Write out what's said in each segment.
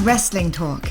Women's Wrestling Talk,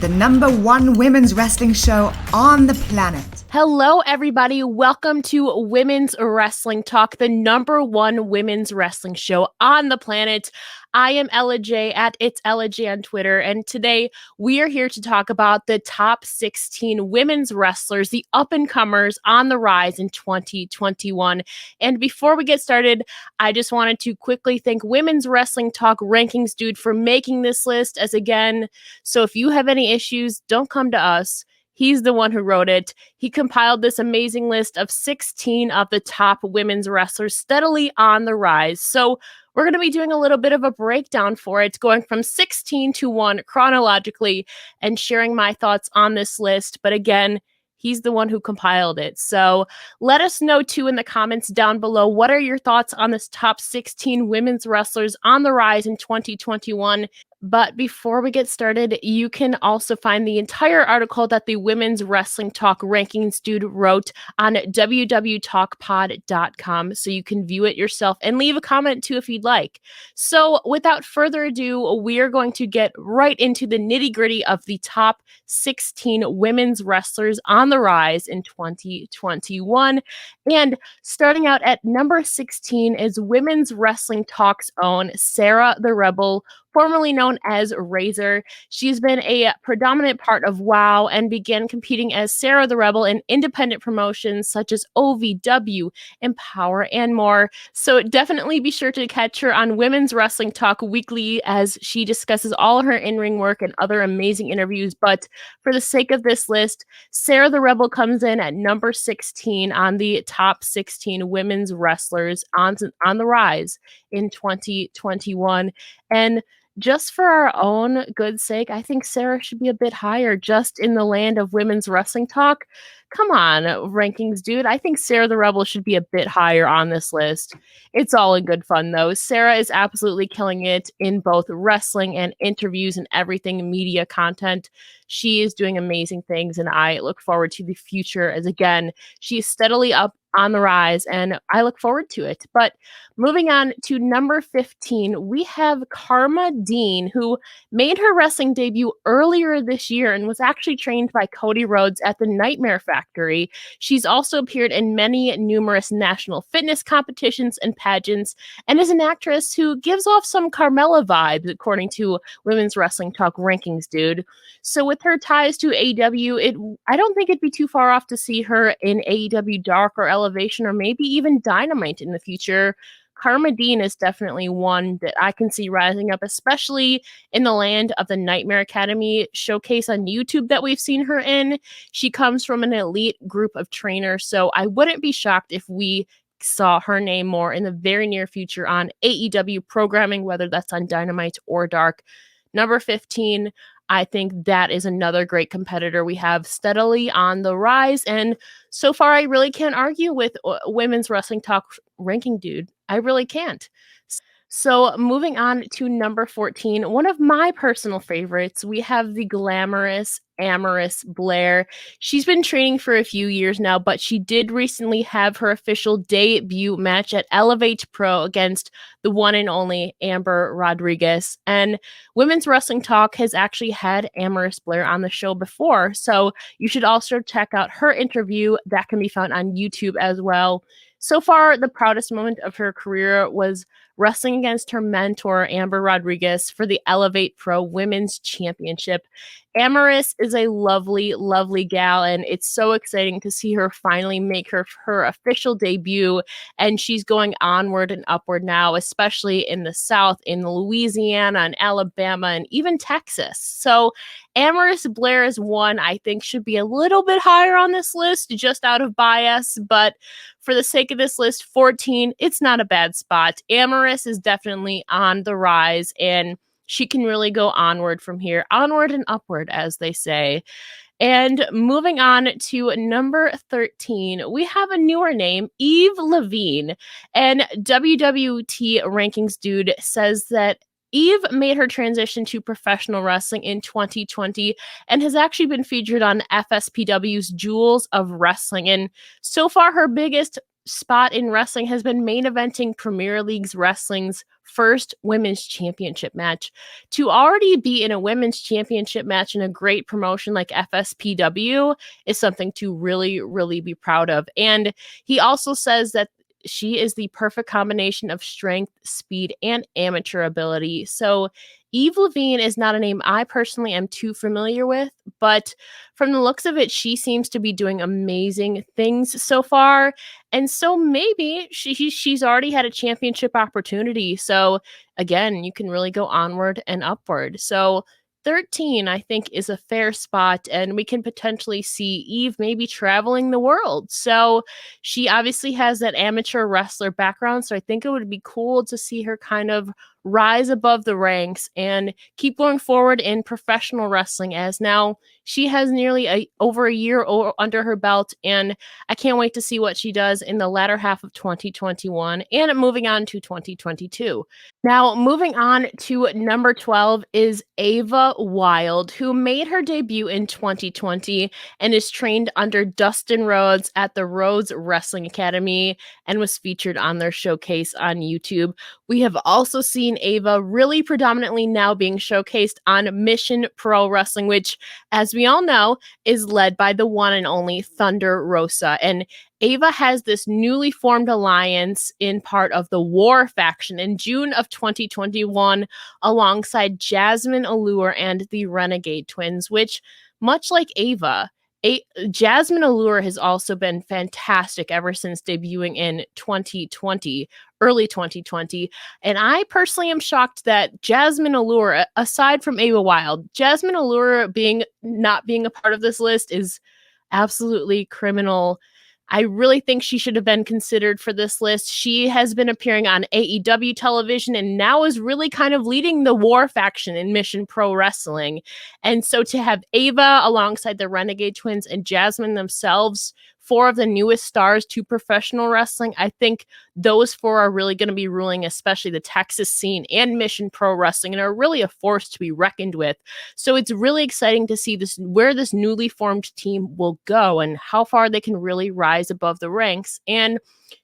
the #1 women's wrestling show on the planet. Hello, everybody. Welcome to Women's Wrestling Talk, the #1 women's wrestling show on the planet. I am LEVINE at It's LEVINE on Twitter, and today we are here to talk about the top 16 women's wrestlers, the up-and-comers on the rise in 2021. And before we get started, I just wanted to quickly thank Women's Wrestling Talk Rankings Dude for making this list, as again, so if you have any issues, don't come to us. He's the one who wrote it. He compiled this amazing list of 16 of the top women's wrestlers steadily on the rise. So we're going to be doing a little bit of a breakdown for it, going from 16 to 1 chronologically and sharing my thoughts on this list. But again, he's the one who compiled it. So let us know, too, in the comments down below, what are your thoughts on this top 16 women's wrestlers on the rise in 2021? But before we get started, you can also find the entire article that the Women's Wrestling Talk Rankings Dude wrote on www.talkpod.com, so you can view it yourself and leave a comment too if you'd like. So without further ado, we are going to get right into the nitty-gritty of the top 16 women's wrestlers on the rise in 2021. And starting out at number 16 is Women's Wrestling Talk's own Sarah the Rebel, formerly known as Razor. She's been a predominant part of WoW and began competing as Sarah the Rebel in independent promotions such as OVW, Empower, and more. So definitely be sure to catch her on Women's Wrestling Talk weekly as she discusses all her in-ring work and other amazing interviews. But for the sake of this list, Sarah the Rebel comes in at number 16 on the top 16 women's wrestlers on the rise in 2021. And just for our own good sake, I think Sarah should be a bit higher just in the land of women's wrestling talk. Come on, rankings dude. I think Sarah the Rebel should be a bit higher on this list. It's all in good fun, though. Sarah is absolutely killing it in both wrestling and interviews and everything media content. She is doing amazing things, and I look forward to the future as, again, she is steadily up on the rise, and I look forward to it. But moving on to number 15, we have Karma Dean, who made her wrestling debut earlier this year and was actually trained by Cody Rhodes at the Nightmare Factory. She's also appeared in many numerous national fitness competitions and pageants, and is an actress who gives off some Carmella vibes, according to Women's Wrestling Talk Rankings Dude. So with her ties to AEW, I don't think it'd be too far off to see her in AEW Dark or Elevation, or maybe even Dynamite in the future. Karma Dean is definitely one that I can see rising up, especially in the land of the Nightmare Academy showcase on YouTube that we've seen her in. She comes from an elite group of trainers, so I wouldn't be shocked if we saw her name more in the very near future on AEW programming, whether that's on Dynamite or Dark. Number 15, I think that is another great competitor we have steadily on the rise. And so far, I really can't argue with Women's Wrestling Talk Ranking Dude. I really can't. So moving on to number 14, one of my personal favorites, we have the glamorous AMARIS BLAIR. She's been training for a few years now, but she did recently have her official debut match at Elevate Pro against the one and only Amber Rodriguez. And Women's Wrestling Talk has actually had AMARIS BLAIR on the show before, so you should also check out her interview. That can be found on YouTube as well. So far, the proudest moment of her career was wrestling against her mentor, Amber Rodriguez, for the Elevate Pro Women's Championship. AMARIS is a lovely, lovely gal, and it's so exciting to see her finally make her official debut, and she's going onward and upward now, especially in the South, in Louisiana and Alabama, and even Texas. So AMARIS BLAIR is one I think should be a little bit higher on this list, just out of bias, but for the sake of this list, 14, it's not a bad spot. AMARIS is definitely on the rise, and she can really go onward from here. Onward and upward, as they say. And moving on to number 13, we have a newer name, Eve Levine. And WWT Rankings Dude says that Eve made her transition to professional wrestling in 2020 and has actually been featured on FSPW's Jewels of Wrestling. And so far, her biggest spot in wrestling has been main eventing Premier League's wrestling's first women's championship match. To already be in a women's championship match in a great promotion like FSPW is something to really, really be proud of. And he also says that she is the perfect combination of strength, speed, and amateur ability. So Eve Levine is not a name I personally am too familiar with, but from the looks of it, she seems to be doing amazing things so far. And so maybe she's already had a championship opportunity. So again, you can really go onward and upward. So 13, I think, is a fair spot, and we can potentially see Eve maybe traveling the world. So she obviously has that amateur wrestler background, so I think it would be cool to see her kind of rise above the ranks and keep going forward in professional wrestling, as now she has nearly over a year under her belt, and I can't wait to see what she does in the latter half of 2021 and moving on to 2022. Now, moving on to number 12 is Ava Wilde, who made her debut in 2020 and is trained under Dustin Rhodes at the Rhodes Wrestling Academy and was featured on their showcase on YouTube. We have also seen Ava really predominantly now being showcased on Mission Pro Wrestling, which, as we all know, is led by the one and only Thunder Rosa. And Ava has this newly formed alliance in part of the War faction in June of 2021 alongside Jasmine Allure and the Renegade Twins, which, much like Ava, Jasmine Allure has also been fantastic ever since debuting in 2020, early 2020. And I personally am shocked that Jasmine Allure, aside from Ava Wilde, Jasmine Allure not being a part of this list is absolutely criminal. I really think she should have been considered for this list. She has been appearing on AEW television and now is really kind of leading the War faction in Mission Pro Wrestling. And so to have Ava alongside the Renegade Twins and Jasmine themselves, four of the newest stars to professional wrestling, I think those four are really going to be ruling, especially the Texas scene and Mission Pro Wrestling, and are really a force to be reckoned with. So it's really exciting to see where this newly formed team will go and how far they can really rise above the ranks. And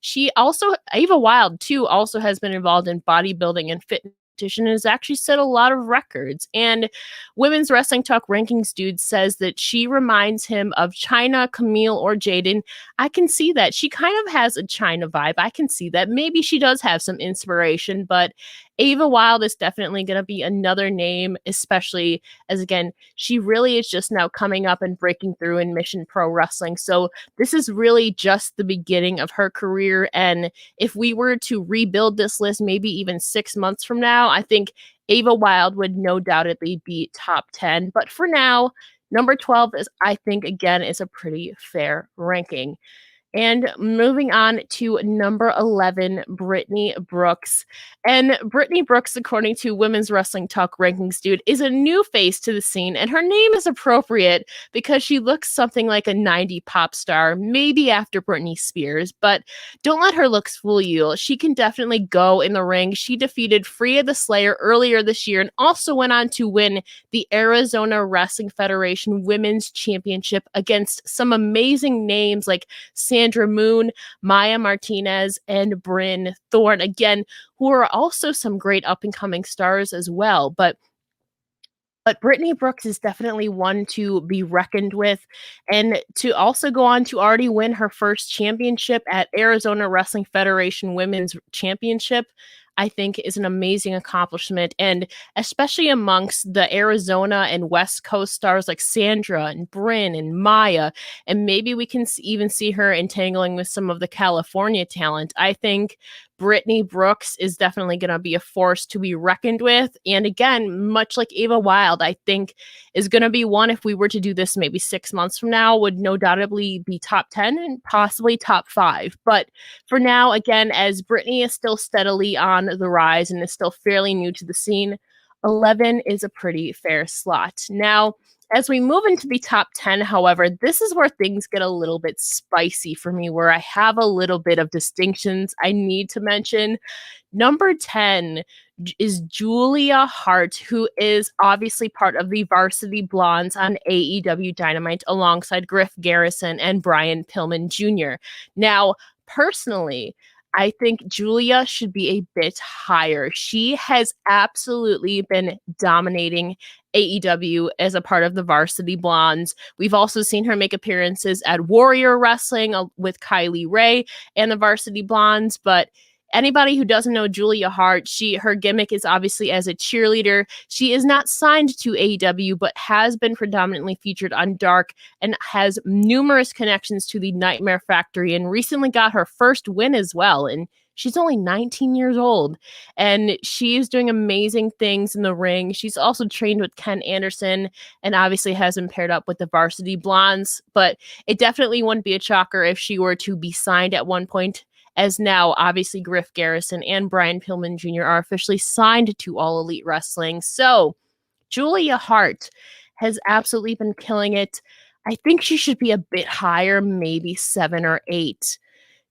Ava Wilde too, also has been involved in bodybuilding and fitness and has actually set a lot of records. And Women's Wrestling Talk Rankings Dude says that she reminds him of China, Camille, or Jaden. I can see that. She kind of has a China vibe. I can see that. Maybe she does have some inspiration, but Ava Wilde is definitely going to be another name, especially as, again, she really is just now coming up and breaking through in Mission Pro Wrestling. So this is really just the beginning of her career. And if we were to rebuild this list, maybe even 6 months from now, I think Ava Wilde would no doubtedly be top 10. But for now, number 12 is, I think, again, is a pretty fair ranking. And moving on to number 11, Brittney Brooks. And Brittney Brooks, according to Women's Wrestling Talk Rankings Dude, is a new face to the scene, and her name is appropriate because she looks something like a 90s pop star, maybe after Britney Spears, but don't let her looks fool you. She can definitely go in the ring. She defeated Freya the Slayer earlier this year and also went on to win the Arizona Wrestling Federation Women's Championship against some amazing names like Sandra Moon, Maya Martinez, and Bryn Thorne, again, who are also some great up-and-coming stars as well. But Brittney Brooks is definitely one to be reckoned with, and to also go on to already win her first championship at Arizona Wrestling Federation Women's Championship, I think is an amazing accomplishment, and especially amongst the Arizona and West Coast stars like Sandra and Bryn and Maya, and maybe we can even see her entangling with some of the California talent. I think Brittney Brooks is definitely going to be a force to be reckoned with. And again, much like Ava Wilde, I think is going to be one, if we were to do this maybe 6 months from now, would no doubtedly be top 10 and possibly top 5. But for now, again, as Brittney is still steadily on the rise and is still fairly new to the scene, 11 is a pretty fair slot. Now, as we move into the top 10, however, this is where things get a little bit spicy for me, where I have a little bit of distinctions I need to mention. Number 10 is Julia Hart, who is obviously part of the Varsity Blondes on AEW Dynamite alongside Griff Garrison and Brian Pillman Jr. Now, personally, I think Julia should be a bit higher. She has absolutely been dominating AEW as a part of the Varsity Blondes. We've also seen her make appearances at Warrior Wrestling with Kylie Ray and the Varsity Blondes, but anybody who doesn't know Julia Hart, her gimmick is obviously as a cheerleader. She is not signed to AEW, but has been predominantly featured on Dark and has numerous connections to the Nightmare Factory and recently got her first win as well. And she's only 19 years old and she is doing amazing things in the ring. She's also trained with Ken Anderson and obviously has been paired up with the Varsity Blondes, but it definitely wouldn't be a shocker if she were to be signed at one point, as now obviously Griff Garrison and Brian Pillman Jr. are officially signed to All Elite Wrestling. So Julia Hart has absolutely been killing it. I think she should be a bit higher, maybe 7 or 8.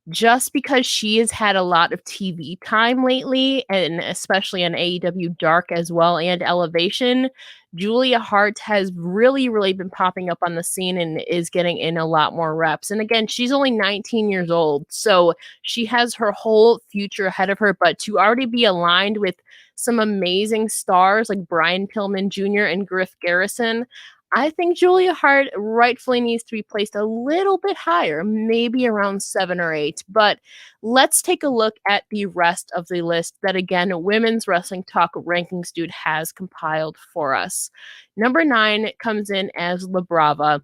Just because she has had a lot of TV time lately, and especially on AEW Dark as well and Elevation, Julia Hart has really, really been popping up on the scene and is getting in a lot more reps. And again, she's only 19 years old, so she has her whole future ahead of her, but to already be aligned with some amazing stars like Brian Pillman Jr. and Griff Garrison, I think Julia Hart rightfully needs to be placed a little bit higher, maybe around 7 or 8. But let's take a look at the rest of the list that, again, Women's Wrestling Talk Rankings Dude has compiled for us. Number 9 comes in as LABRAVA.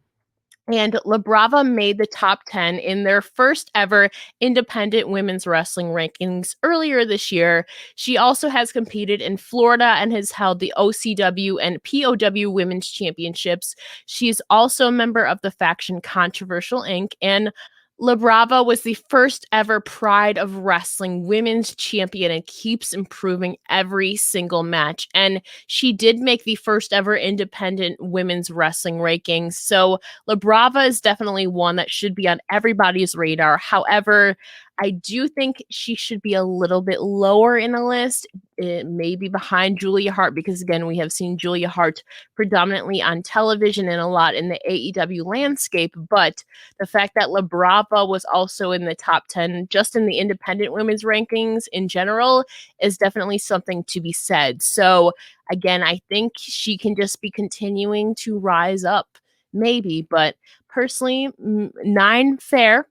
And LABRAVA made the top 10 in their first ever independent women's wrestling rankings earlier this year. She also has competed in Florida and has held the OCW and POW women's championships. She's also a member of the faction Controversial Inc. And LABRAVA was the first ever Pride of Wrestling women's champion and keeps improving every single match. And she did make the first ever independent women's wrestling rankings. So LABRAVA is definitely one that should be on everybody's radar. However, I do think she should be a little bit lower in the list, maybe behind Julia Hart, because again, we have seen Julia Hart predominantly on television and a lot in the AEW landscape. But the fact that LABRAVA was also in the top 10, just in the independent women's rankings in general, is definitely something to be said. So again, I think she can just be continuing to rise up, maybe. But personally, 9, fair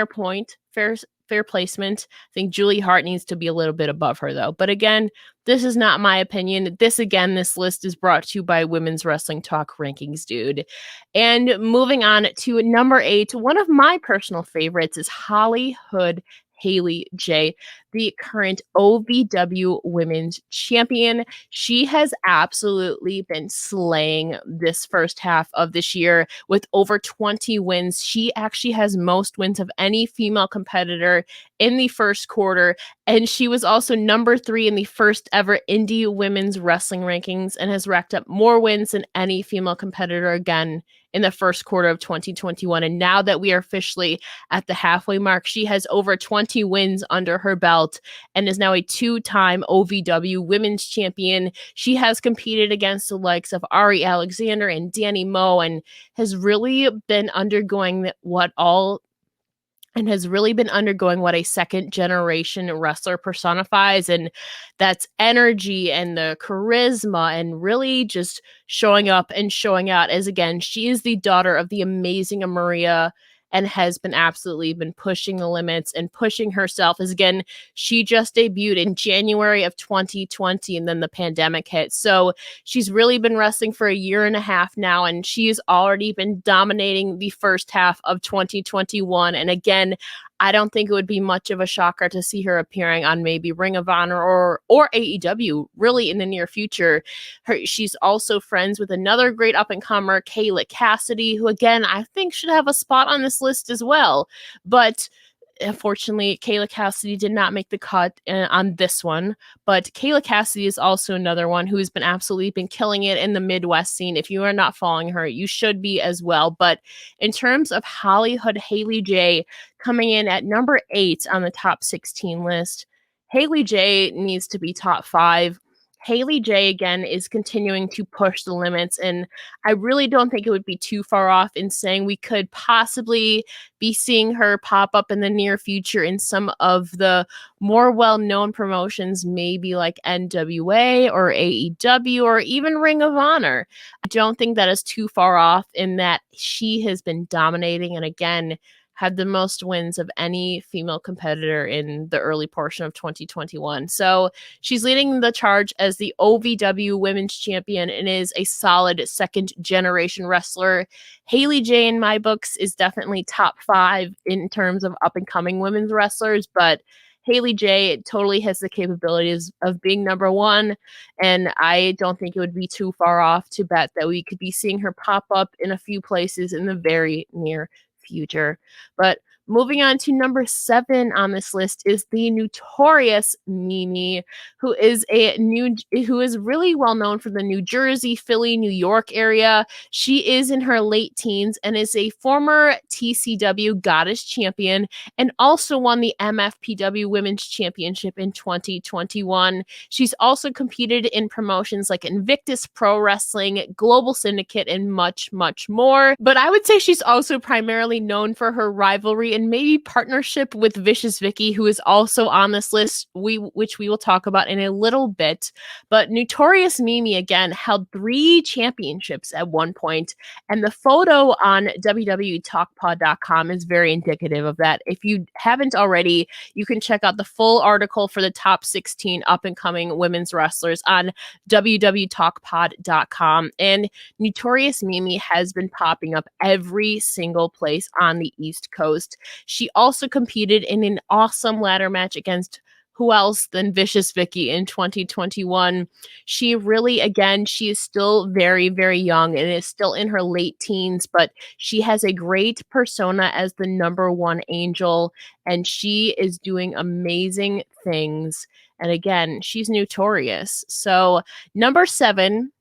point, fair placement. I think Julie Hart needs to be a little bit above her, though. But again, this is not my opinion. This list is brought to you by Women's Wrestling Talk Rankings Dude. And moving on to number 8, one of my personal favorites is HALEYJ, the current OVW Women's Champion. She has absolutely been slaying this first half of this year with over 20 wins. She actually has most wins of any female competitor in the first quarter, and she was also number 3 in the first ever indie women's wrestling rankings and has racked up more wins than any female competitor again in the first quarter of 2021. And now that we are officially at the halfway mark, she has over 20 wins under her belt and is now a 2-time OVW women's champion. She has competed against the likes of Ari Alexander and Danny Moe and has really been undergoing what a second generation wrestler personifies, and that's energy and the charisma and really just showing up and showing out. As again, she is the daughter of the amazing Maria and has been pushing the limits and pushing herself. As again, she just debuted in January of 2020 and then the pandemic hit. So she's really been wrestling for a year and a half now, and she's already been dominating the first half of 2021. And again, I don't think it would be much of a shocker to see her appearing on maybe Ring of Honor or AEW really in the near future. She's also friends with another great up-and-comer, Kayla Cassidy, who again, I think should have a spot on this list as well. But unfortunately, Kayla Cassidy did not make the cut on this one, but Kayla Cassidy is also another one who has been killing it in the Midwest scene. If you are not following her, you should be as well. But in terms of HALEYJ coming in at number 8 on the top 16 list, HALEYJ needs to be top 5. HALEYJ again is continuing to push the limits, and I really don't think it would be too far off in saying we could possibly be seeing her pop up in the near future in some of the more well-known promotions, maybe like NWA or AEW or even Ring of Honor. I don't think that is too far off in that she has been dominating and again had the most wins of any female competitor in the early portion of 2021. So she's leading the charge as the OVW Women's Champion and is a solid second generation wrestler. HALEYJ in my books is definitely top 5 in terms of up and coming women's wrestlers, but HALEYJ totally has the capabilities of being number 1, and I don't think it would be too far off to bet that we could be seeing her pop up in a few places in the very near future. But moving on to number 7 on this list is the notorious Mimi, who is really well known for the New Jersey, Philly, New York area. She is in her late teens and is a former TCW Goddess champion and also won the MFPW Women's Championship in 2021. She's also competed in promotions like Invictus Pro Wrestling, Global Syndicate, and much, much more. But I would say she's also primarily known for her rivalry and maybe partnership with Vicious Vicky, who is also on this list, which we will talk about in a little bit. But Notorious Mimi, again, held 3 championships at one point, and the photo on www.talkpod.com is very indicative of that. If you haven't already, you can check out the full article for the top 16 up-and-coming women's wrestlers on www.talkpod.com. And Notorious Mimi has been popping up every single place on the East Coast. She also competed in an awesome ladder match against who else than Vicious Vicky in 2021. She really, again, she is still very, very young and is still in her late teens, but she has a great persona as the number 1 angel, and she is doing amazing things. And again, she's notorious. So number 7,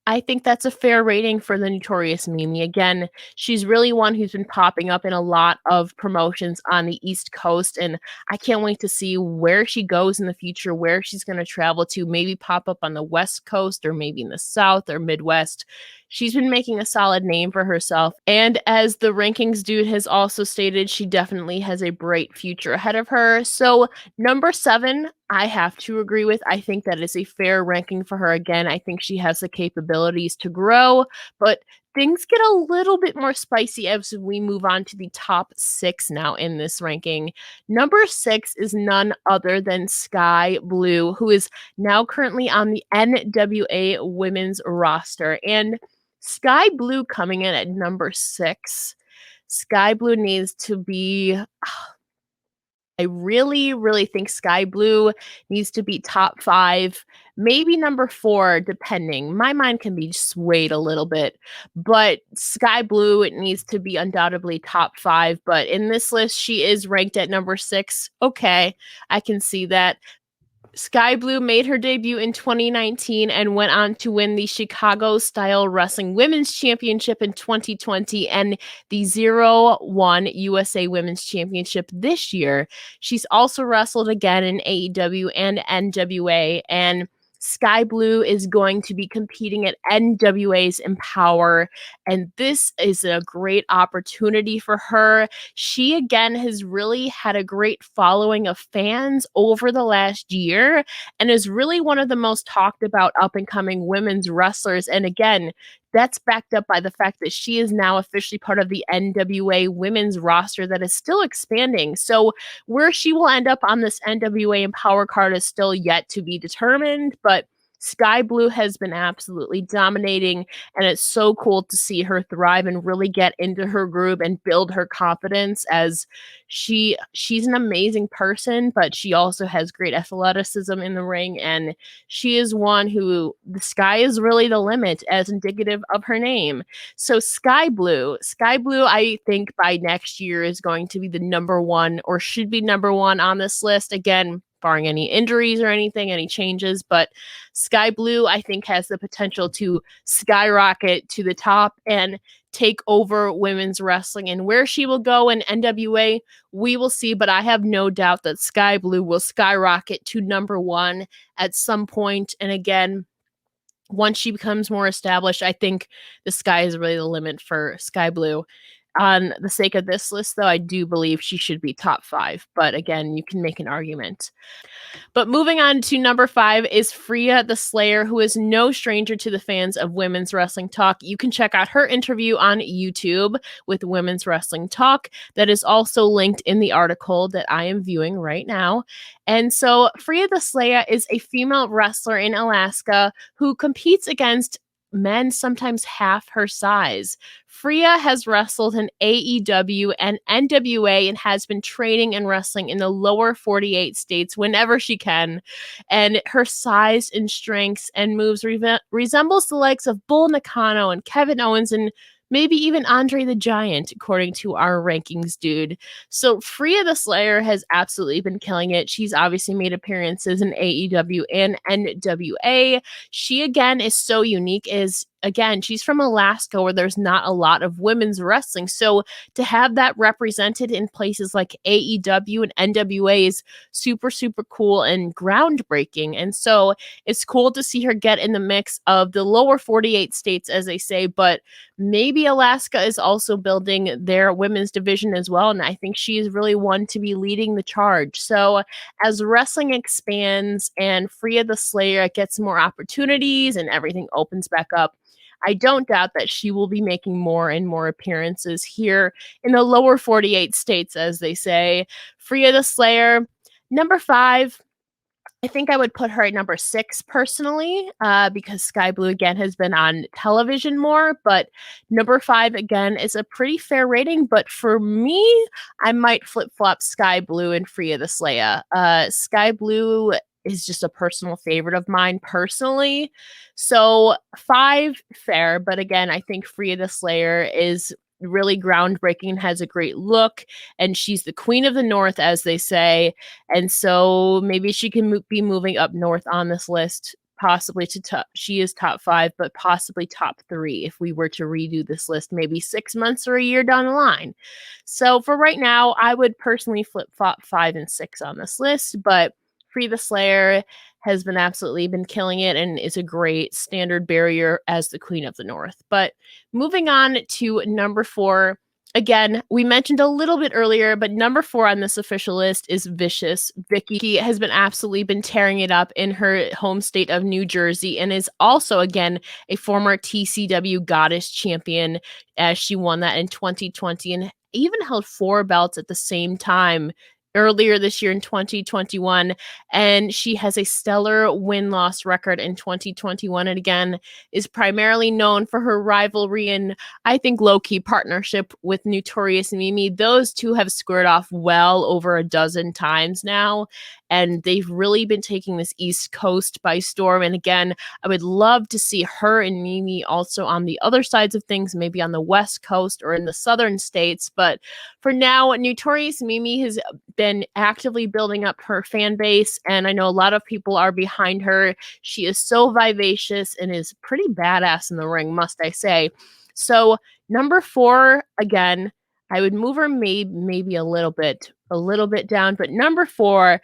I think that's a fair rating for the Notorious Mimi. Again, she's really one who's been popping up in a lot of promotions on the East Coast, and I can't wait to see where she goes in the future, where she's going to travel to, maybe pop up on the West Coast or maybe in the South or Midwest. She's been making a solid name for herself, and as the rankings dude has also stated, she definitely has a bright future ahead of her. So number 7, I have to agree with. I think that is a fair ranking for her. Again, I think she has the capabilities to grow, but things get a little bit more spicy as we move on to the top 6 now in this ranking. Number 6 is none other than Skye Blue, who is now currently on the NWA women's roster. And Skye Blue coming in at number 6. Skye Blue needs to be... I really, really think Skye Blue needs to be top 5, maybe number 4, depending. My mind can be swayed a little bit, but Skye Blue, it needs to be undoubtedly top 5. But in this list, she is ranked at number 6. Okay, I can see that. Skye Blue made her debut in 2019 and went on to win the Chicago Style Wrestling Women's Championship in 2020 and the 0-1 USA Women's Championship this year. She's also wrestled again in AEW and NWA, and Skye Blue is going to be competing at NWA's Empower, and this is a great opportunity for her. She, again, has really had a great following of fans over the last year and is really one of the most talked about up-and-coming women's wrestlers. And again, that's backed up by the fact that she is now officially part of the NWA women's roster that is still expanding. So where she will end up on this NWA Empower card is still yet to be determined, but Skye Blue has been absolutely dominating, and it's so cool to see her thrive and really get into her groove and build her confidence as she's an amazing person, but she also has great athleticism in the ring, and she is one who the sky is really the limit as indicative of her name. So Skye Blue, I think by next year is going to be the number 1 or should be number 1 on this list. Again, barring any injuries or anything, any changes, but Skye Blue, I think, has the potential to skyrocket to the top. And take over women's wrestling. And where she will go in NWA, we will see. But I have no doubt that Sky Blue will skyrocket to number 1 at some point. And again, once she becomes more established, I think the sky is really the limit for Sky Blue. On the sake of this list, though, I do believe she should be top 5. But again, you can make an argument. But moving on to number 5 is Freya the Slayer, who is no stranger to the fans of Women's Wrestling Talk. You can check out her interview on YouTube with Women's Wrestling Talk. That is also linked in the article that I am viewing right now. And so Freya the Slayer is a female wrestler in Alaska who competes against men sometimes half her size. Freya has wrestled in AEW and NWA and has been training and wrestling in the lower 48 states whenever she can. And her size and strengths and moves resembles the likes of Bull Nakano and Kevin Owens and maybe even Andre the Giant, according to our rankings, dude. So Freya the Slayer has absolutely been killing it. She's obviously made appearances in AEW and NWA. She, again, is so unique is, again, she's from Alaska where there's not a lot of women's wrestling. So to have that represented in places like AEW and NWA is super, super cool and groundbreaking. And so it's cool to see her get in the mix of the lower 48 states, as they say, but maybe Alaska is also building their women's division as well. And I think she is really one to be leading the charge. So as wrestling expands and Freya the Slayer gets more opportunities and everything opens back up, I don't doubt that she will be making more and more appearances here in the lower 48 states, as they say. Freya the Slayer, number 5. I think I would put her at number 6 personally, because Sky Blue again has been on television more, but number 5 again is a pretty fair rating. But for me, I might flip-flop Sky Blue and Freya the Slayer. Sky Blue is just a personal favorite of mine personally. So 5, fair, but again, I think Freya the Slayer is really groundbreaking and has a great look, and she's the queen of the north, as they say, and so maybe she can be moving up north on this list, possibly to top. She is top 5, but possibly top 3 if we were to redo this list maybe 6 months or a year down the line. So for right now, I would personally flip-flop 5 and 6 on this list, but Freya the Slayer has been absolutely been killing it and is a great standard barrier as the Queen of the North. But moving on to number 4, again, we mentioned a little bit earlier, but number 4 on this official list is Vicious. Vicki has been absolutely been tearing it up in her home state of New Jersey and is also, again, a former TCW Goddess champion as she won that in 2020 and even held 4 belts at the same time earlier this year in 2021, and she has a stellar win-loss record in 2021, and again is primarily known for her rivalry and I think low-key partnership with Notorious Mimi. Those two have squared off well over a dozen times now, and they've really been taking this East Coast by storm. And again, I would love to see her and Mimi also on the other sides of things, maybe on the West Coast or in the southern states. But for now, Notorious Mimi has been actively building up her fan base, and I know a lot of people are behind her. She is so vivacious and is pretty badass in the ring, must I say. So number 4, again, I would move her maybe a little bit down, but number 4,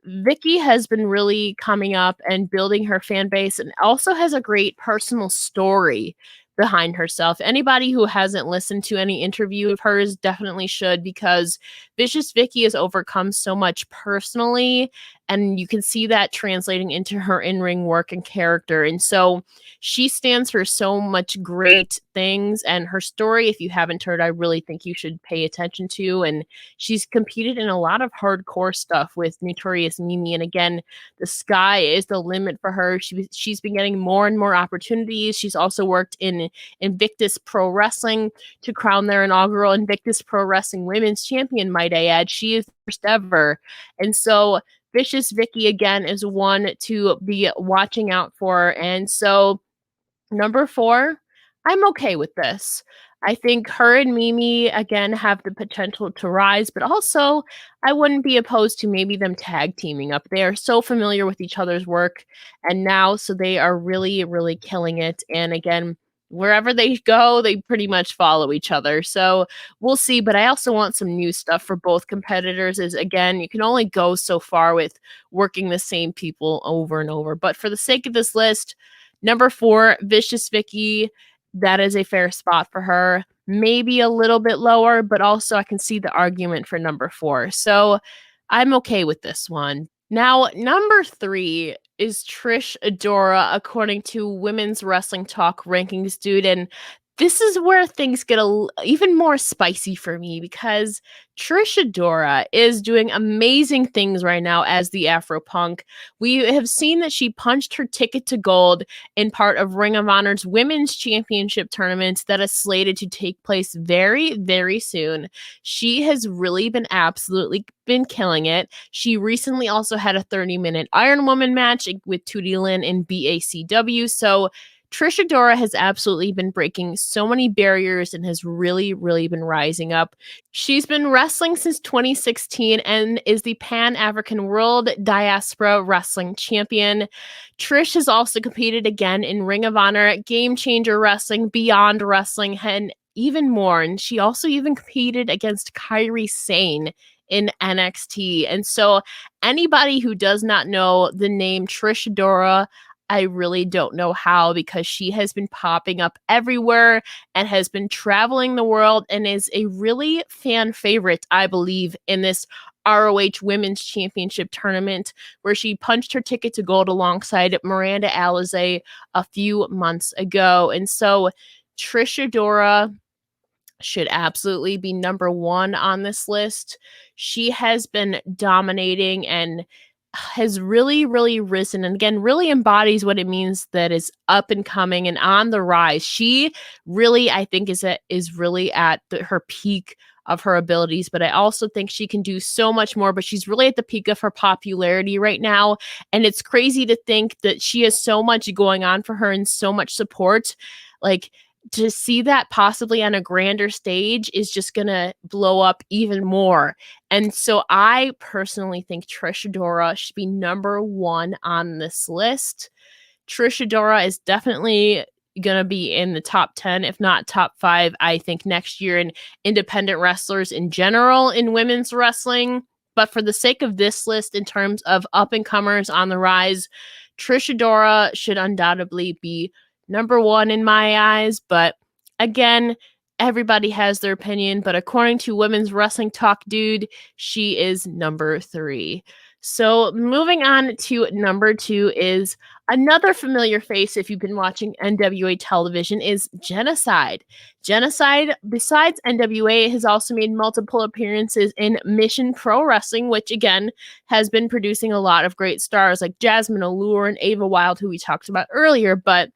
Vicki has been really coming up and building her fan base and also has a great personal story behind herself. Anybody who hasn't listened to any interview of hers definitely should, because Vicious Vicki has overcome so much personally, and you can see that translating into her in-ring work and character. And so she stands for so much great things, and her story, if you haven't heard, I really think you should pay attention to. And she's competed in a lot of hardcore stuff with Notorious Mimi, and again, the sky is the limit for her. She's been getting more and more opportunities. She's also worked in Invictus Pro Wrestling to crown their inaugural Invictus Pro Wrestling Women's Champion, might I add. She is the first ever. And so Vicious Vicki, again, is one to be watching out for. And so number 4, I'm okay with this. I think her and Mimi, again, have the potential to rise, but also I wouldn't be opposed to maybe them tag teaming up. They are so familiar with each other's work, and now, so they are really, really killing it. And again, wherever they go, they pretty much follow each other. So we'll see. But I also want some new stuff for both competitors. Is again, you can only go so far with working the same people over and over. But for the sake of this list, number 4, Vicious Vicky. That is a fair spot for her. Maybe a little bit lower, but also I can see the argument for number 4. So I'm okay with this one. Now, number 3 is Trish Adora, according to Women's Wrestling Talk rankings, dude. And this is where things get even more spicy for me because Trish Adora is doing amazing things right now as the Afro Punk. We have seen that she punched her ticket to gold in part of Ring of Honor's Women's Championship tournament that is slated to take place very, very soon. She has really absolutely been killing it. She recently also had a 30-minute Iron Woman match with Tootie Lynn in BACW. So Trish Adora has absolutely been breaking so many barriers and has really, really been rising up. She's been wrestling since 2016 and is the Pan-African World Diaspora Wrestling Champion. Trish has also competed again in Ring of Honor, Game Changer Wrestling, Beyond Wrestling, and even more. And she also even competed against Kairi Sane in NXT. And so anybody who does not know the name Trish Adora, I really don't know how, because she has been popping up everywhere and has been traveling the world and is a really fan favorite, I believe, in this ROH Women's Championship tournament, where she punched her ticket to gold alongside Miranda Alizé a few months ago. And so Trish Adora should absolutely be number 1 on this list. She has been dominating and has really, really risen, and again, really embodies what it means that is up and coming and on the rise. She really, I think, is really at her peak of her abilities, but I also think she can do so much more. But she's really at the peak of her popularity right now, and it's crazy to think that she has so much going on for her and so much support. Like, to see that possibly on a grander stage is just gonna blow up even more. And so I personally think Trish Adora should be number 1 on this list. Trish Adora is definitely gonna be in the top 10, if not top 5, I think, next year in independent wrestlers in general in women's wrestling. But for the sake of this list, in terms of up-and-comers on the rise, Trish Adora should undoubtedly be number 1 in my eyes. But again, everybody has their opinion. But according to Women's Wrestling Talk dude, she is number 3. So moving on to number 2 is another familiar face, if you've been watching NWA television, is Genocide. Genocide, besides NWA, has also made multiple appearances in Mission Pro Wrestling, which again has been producing a lot of great stars like Jasmine Allure and Ava Wilde, who we talked about earlier. But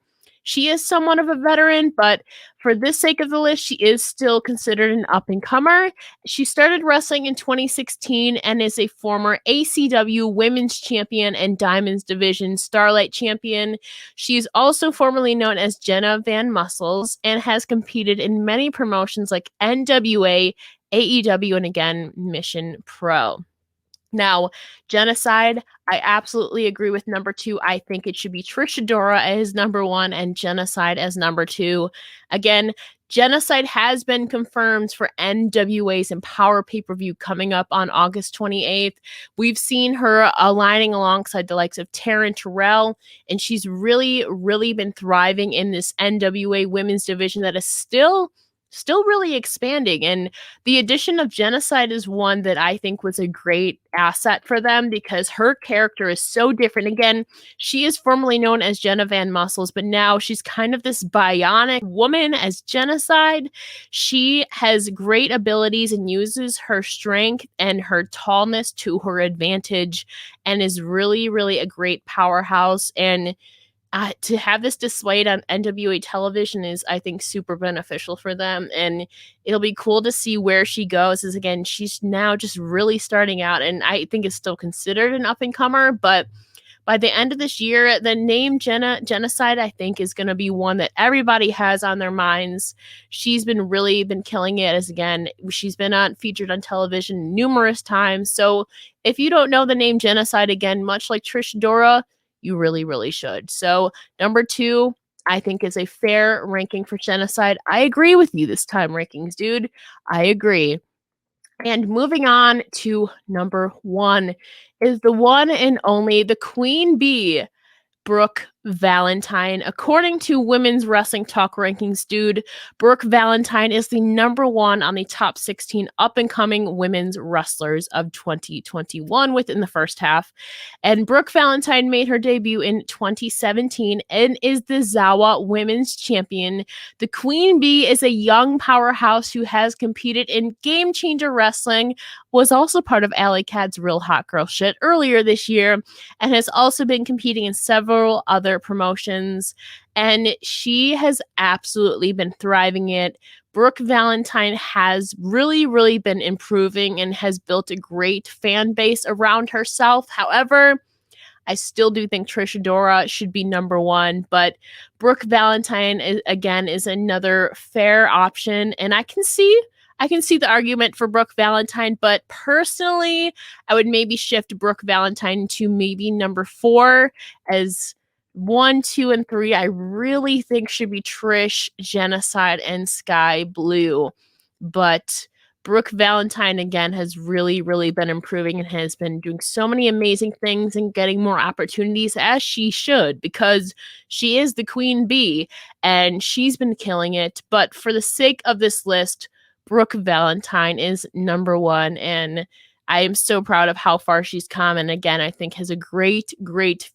she is somewhat of a veteran, but for this sake of the list, she is still considered an up-and-comer. She started wrestling in 2016 and is a former ACW Women's Champion and Diamonds Division Starlight Champion. She is also formerly known as Jenna Van Muscles and has competed in many promotions like NWA, AEW, and again, Mission Pro. Now, Genocide, I absolutely agree with number 2. I think it should be Trish Adora as number 1 and Genocide as number 2. Again, Genocide has been confirmed for NWA's Empower pay-per-view coming up on August 28th. We've seen her aligning alongside the likes of Taryn Terrell, and she's really, really been thriving in this NWA women's division that is still really expanding. And the addition of Genocide is one that I think was a great asset for them because her character is so different. Again, she is formerly known as Jenna Van Muscles, but now she's kind of this bionic woman as Genocide. She has great abilities and uses her strength and her tallness to her advantage and is really, really a great powerhouse. And to have this displayed on NWA television is, I think, super beneficial for them. And it'll be cool to see where she goes. As again, she's now just really starting out, and I think is still considered an up-and-comer. But by the end of this year, the name Genocide, I think, is going to be one that everybody has on their minds. She's really been killing it. As again, she's been featured on television numerous times. So if you don't know the name Genocide, again, much like Trish Adora, you really, really should. So number 2, I think is a fair ranking for genocide. I agree with you this time, rankings dude. I agree. And moving on to number 1 is the one and only the Queen Bee, Brooke Valentine. According to Women's Wrestling Talk Rankings, dude, Brooke Valentine is the number 1 on the top 16 up-and-coming women's wrestlers of 2021 within the first half. And Brooke Valentine made her debut in 2017 and is the Zawa Women's Champion. The Queen Bee is a young powerhouse who has competed in Game Changer Wrestling, was also part of Alley Cat's Real Hot Girl Shit earlier this year, and has also been competing in several other promotions, and she has absolutely been thriving it. Brooke Valentine has really been improving and has built a great fan base around herself. However, I still do think Trish ADORA should be number 1, but Brooke Valentine is another fair option, and I can see the argument for Brooke Valentine, but personally, I would maybe shift Brooke Valentine to maybe number 4, as 1, 2, and 3 I really think should be Trish, Genocide, and Sky Blue. But Brooke Valentine, again, has really been improving and has been doing so many amazing things and getting more opportunities, as she should, because she is the Queen Bee, and she's been killing it. But for the sake of this list, Brooke Valentine is number 1, and I am so proud of how far she's come, and again, I think has a great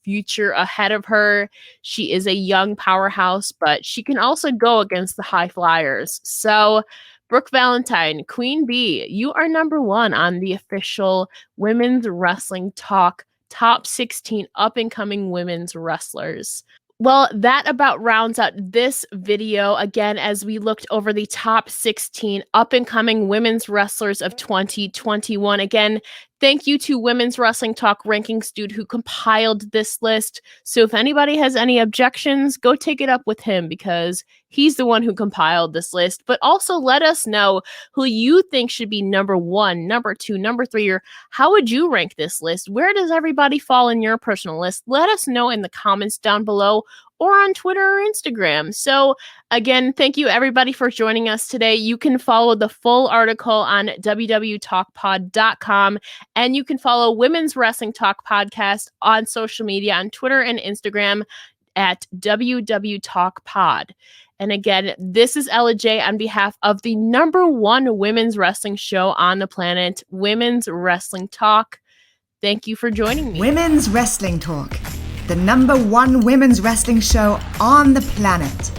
future ahead of her. She is a young powerhouse, but she can also go against the high flyers. So, Brooke Valentine, Queen Bee, you are number 1 on the official Women's Wrestling Talk Top 16 Up-and-Coming Women's Wrestlers. Well, that about rounds out this video, again, as we looked over the top 16 up-and-coming women's wrestlers of 2021. Again, thank you to Women's Wrestling Talk Rankings dude who compiled this list. So if anybody has any objections, go take it up with him, because he's the one who compiled this list. But also let us know who you think should be number 1, number 2, number 3, or how would you rank this list? Where does everybody fall in your personal list? Let us know in the comments down below, or on Twitter or Instagram. So again, thank you everybody for joining us today. You can follow the full article on www.talkpod.com, and you can follow Women's Wrestling Talk Podcast on social media on Twitter and Instagram at www.talkpod. And again, this is LEVINE on behalf of the number 1 women's wrestling show on the planet, Women's Wrestling Talk. Thank you for joining me. Women's Wrestling Talk, the number 1 women's wrestling show on the planet.